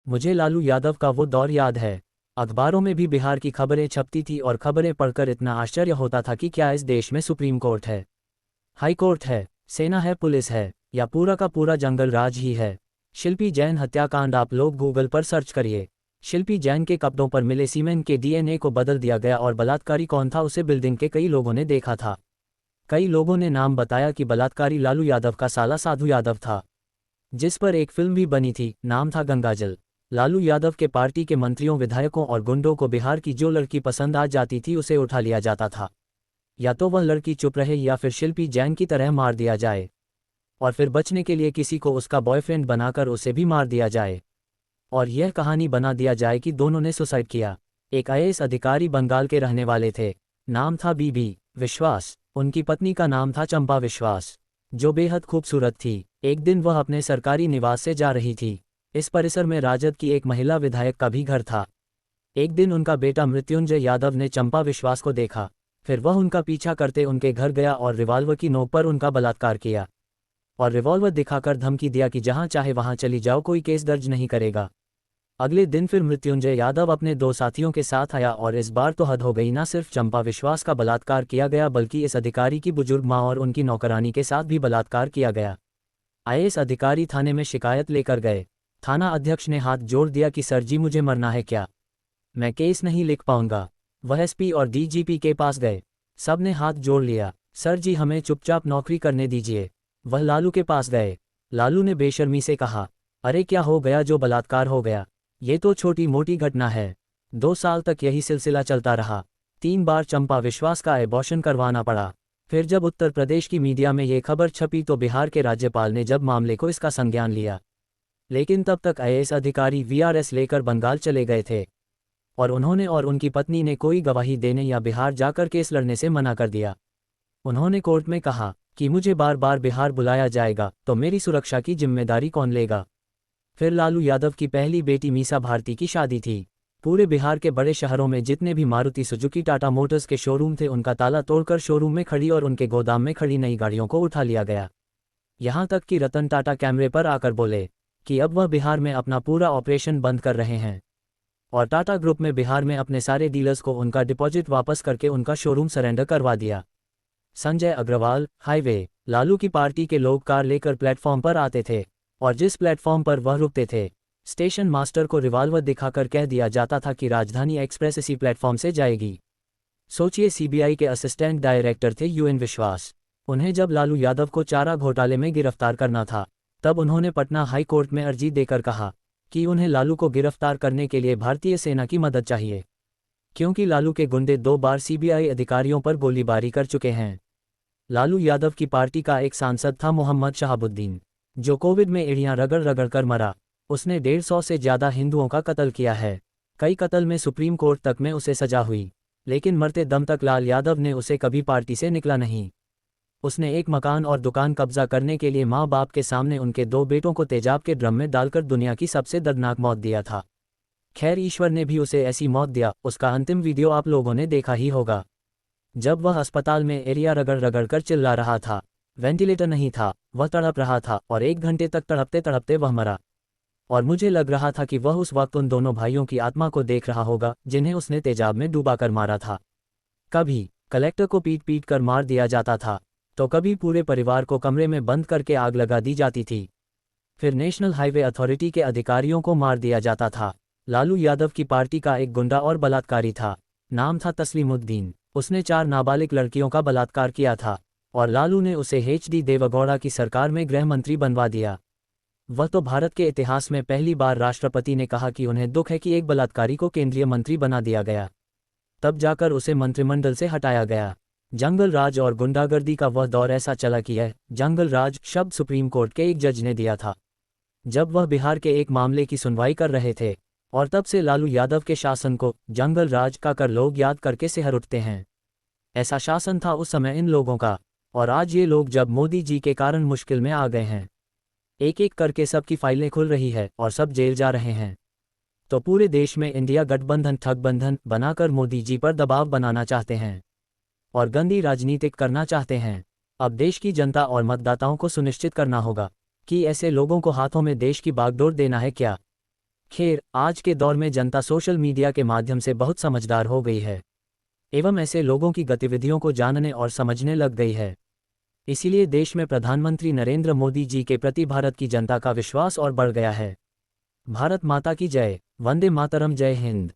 मुझे लालू यादव का वो दौर याद है। अखबारों में भी बिहार की खबरें छपती थी और खबरें पढ़कर इतना आश्चर्य होता था कि क्या इस देश में सुप्रीम कोर्ट है, हाई कोर्ट है, सेना है, पुलिस है, या पूरा का पूरा जंगल राज ही है। शिल्पी जैन हत्याकांड आप लोग गूगल पर सर्च करिए। शिल्पी जैन के कपड़ों पर मिले सीमेन के डीएनए को बदल दिया गया और बलात्कारी कौन था उसे बिल्डिंग के कई लोगों ने देखा था। कई लोगों ने नाम बताया कि बलात्कारी लालू यादव का साला साधु यादव था, जिस पर एक फिल्म भी बनी थी, नाम था गंगाजल। लालू यादव के पार्टी के मंत्रियों, विधायकों और गुंडों को बिहार की जो लड़की पसंद आ जाती थी उसे उठा लिया जाता था। या तो वह लड़की चुप रहे या फिर शिल्पी जैन की तरह मार दिया जाए, और फिर बचने के लिए किसी को उसका बॉयफ्रेंड बनाकर उसे भी मार दिया जाए, और यह कहानी बना दिया जाए कि दोनों ने सुसाइड किया। एक आईएएस अधिकारी बंगाल के रहने वाले थे, नाम था बीबी विश्वास। उनकी पत्नी का नाम था चंपा विश्वास, जो बेहद खूबसूरत थी। एक दिन वह अपने सरकारी निवास से जा रही थी। इस परिसर में राजद की एक महिला विधायक का भी घर था। एक दिन उनका बेटा मृत्युंजय यादव ने चंपा विश्वास को देखा, फिर वह उनका पीछा करते उनके घर गया और रिवॉल्वर की नोक पर उनका बलात्कार किया, और रिवॉल्वर दिखाकर धमकी दिया कि जहां चाहे वहां चली जाओ, कोई केस दर्ज नहीं करेगा। अगले दिन फिर मृत्युंजय यादव अपने 2 साथियों के साथ आया और इस बार तो हद हो गई, ना सिर्फ चंपा विश्वास का बलात्कार किया गया बल्कि इस अधिकारी की बुजुर्ग मां और उनकी नौकरानी के साथ भी बलात्कार किया गया। आईएएस अधिकारी थाने में शिकायत लेकर गए। थाना अध्यक्ष ने हाथ जोड़ दिया कि सर जी, मुझे मरना है क्या, मैं केस नहीं लिख पाऊंगा। वह एसपी और डीजीपी के पास गए, सब ने हाथ जोड़ लिया, सर जी हमें चुपचाप नौकरी करने दीजिए। वह लालू के पास गए। लालू ने बेशर्मी से कहा, अरे क्या हो गया, जो बलात्कार हो गया, ये तो छोटी मोटी घटना है। 2 साल तक यही सिलसिला चलता रहा। 3 बार चंपा विश्वास का एबॉर्शन करवाना पड़ा। फिर जब उत्तर प्रदेश की मीडिया में ये खबर छपी तो बिहार के राज्यपाल ने जब मामले को इसका संज्ञान लिया, लेकिन तब तक आईएएस अधिकारी वीआरएस लेकर बंगाल चले गए थे, और उन्होंने और उनकी पत्नी ने कोई गवाही देने या बिहार जाकर केस लड़ने से मना कर दिया। उन्होंने कोर्ट में कहा कि मुझे बार बार बिहार बुलाया जाएगा तो मेरी सुरक्षा की जिम्मेदारी कौन लेगा। फिर लालू यादव की पहली बेटी मीसा भारती की शादी थी। पूरे बिहार के बड़े शहरों में जितने भी मारुति सुजुकी टाटा मोटर्स के शोरूम थे, उनका ताला तोड़कर शोरूम में खड़ी और उनके गोदाम में खड़ी नई गाड़ियों को उठा लिया गया। यहाँ तक कि रतन टाटा कैमरे पर आकर बोले कि अब वह बिहार में अपना पूरा ऑपरेशन बंद कर रहे हैं, और टाटा ग्रुप में बिहार में अपने सारे डीलर्स को उनका डिपॉजिट वापस करके उनका शोरूम सरेंडर करवा दिया। संजय अग्रवाल, हाईवे। लालू की पार्टी के लोग कार लेकर प्लेटफॉर्म पर आते थे, और जिस प्लेटफॉर्म पर वह रुकते थे, स्टेशन मास्टर को रिवॉल्वर दिखाकर कह दिया जाता था कि राजधानी एक्सप्रेस इसी प्लेटफॉर्म से जाएगी। सोचिए, सीबीआई के असिस्टेंट डायरेक्टर थे यूएन विश्वास। उन्हें जब लालू यादव को चारा घोटाले में गिरफ्तार करना था, तब उन्होंने पटना हाई कोर्ट में अर्जी देकर कहा कि उन्हें लालू को गिरफ्तार करने के लिए भारतीय सेना की मदद चाहिए, क्योंकि लालू के गुंडे 2 बार सीबीआई अधिकारियों पर गोलीबारी कर चुके हैं। लालू यादव की पार्टी का एक सांसद था मोहम्मद शहाबुद्दीन, जो कोविड में एड़ियां रगड़ रगड़ कर मरा। उसने 150 से ज़्यादा हिंदुओं का कत्ल किया है। कई कत्ल में सुप्रीम कोर्ट तक में उसे सजा हुई, लेकिन मरते दम तक लाल यादव ने उसे कभी पार्टी से निकला नहीं। उसने एक मकान और दुकान कब्जा करने के लिए माँ बाप के सामने उनके 2 बेटों को तेजाब के ड्रम में डालकर दुनिया की सबसे दर्दनाक मौत दिया था। खैर, ईश्वर ने भी उसे ऐसी मौत दिया। उसका अंतिम वीडियो आप लोगों ने देखा ही होगा, जब वह अस्पताल में एरिया रगड़ रगड़ कर चिल्ला रहा था। वेंटिलेटर नहीं था, वह तड़प रहा था, और 1 घंटे तक तड़पते तड़पते वह मरा। और मुझे लग रहा था कि वह उस वक्त उन दोनों भाइयों की आत्मा को देख रहा होगा जिन्हें उसने तेजाब में डूबाकर मारा था। कभी कलेक्टर को पीट पीट कर मार दिया जाता था, तो कभी पूरे परिवार को कमरे में बंद करके आग लगा दी जाती थी। फिर नेशनल हाईवे अथॉरिटी के अधिकारियों को मार दिया जाता था। लालू यादव की पार्टी का एक गुंडा और बलात्कारी था, नाम था तस्लीमुद्दीन। उसने 4 नाबालिग लड़कियों का बलात्कार किया था, और लालू ने उसे एचडी देवेगौड़ा की सरकार में गृह मंत्री बनवा दिया। वह तो भारत के इतिहास में पहली बार राष्ट्रपति ने कहा कि उन्हें दुख है कि एक बलात्कारी को केंद्रीय मंत्री बना दिया गया। तब जाकर उसे मंत्रिमंडल से हटाया गया। जंगल राज और गुंडागर्दी का वह दौर ऐसा चला कि यह जंगल राज शब्द सुप्रीम कोर्ट के एक जज ने दिया था, जब वह बिहार के एक मामले की सुनवाई कर रहे थे। और तब से लालू यादव के शासन को जंगल राज का कर लोग याद करके सिहर उठते हैं। ऐसा शासन था उस समय इन लोगों का, और आज ये लोग जब मोदी जी के कारण मुश्किल में आ गए हैं, एक एक करके सबकी फाइलें खुल रही है और सब जेल जा रहे हैं, तो पूरे देश में इंडिया गठबंधन ठगबंधन बनाकर मोदी जी पर दबाव बनाना चाहते हैं और गंदी राजनीतिक करना चाहते हैं। अब देश की जनता और मतदाताओं को सुनिश्चित करना होगा कि ऐसे लोगों को हाथों में देश की बागडोर देना है क्या। खैर, आज के दौर में जनता सोशल मीडिया के माध्यम से बहुत समझदार हो गई है एवं ऐसे लोगों की गतिविधियों को जानने और समझने लग गई है। इसीलिए देश में प्रधानमंत्री नरेंद्र मोदी जी के प्रति भारत की जनता का विश्वास और बढ़ गया है। भारत माता की जय। वंदे मातरम। जय हिंद।